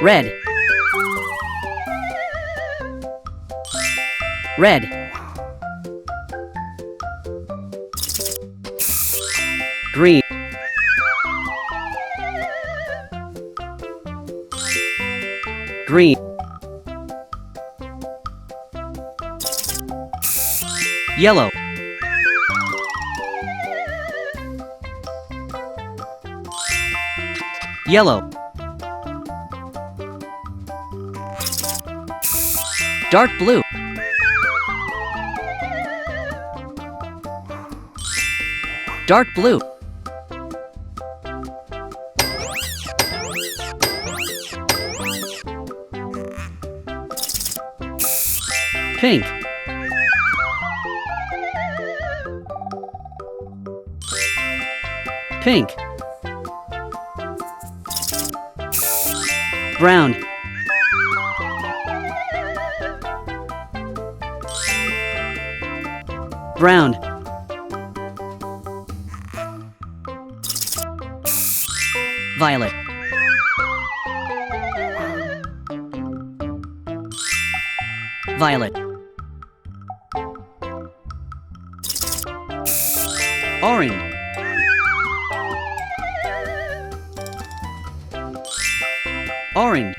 red, red, green, green, yellow, yellow, dark blue, dark blue, pink, pink, brown, brown, violet, violet, orange, orange,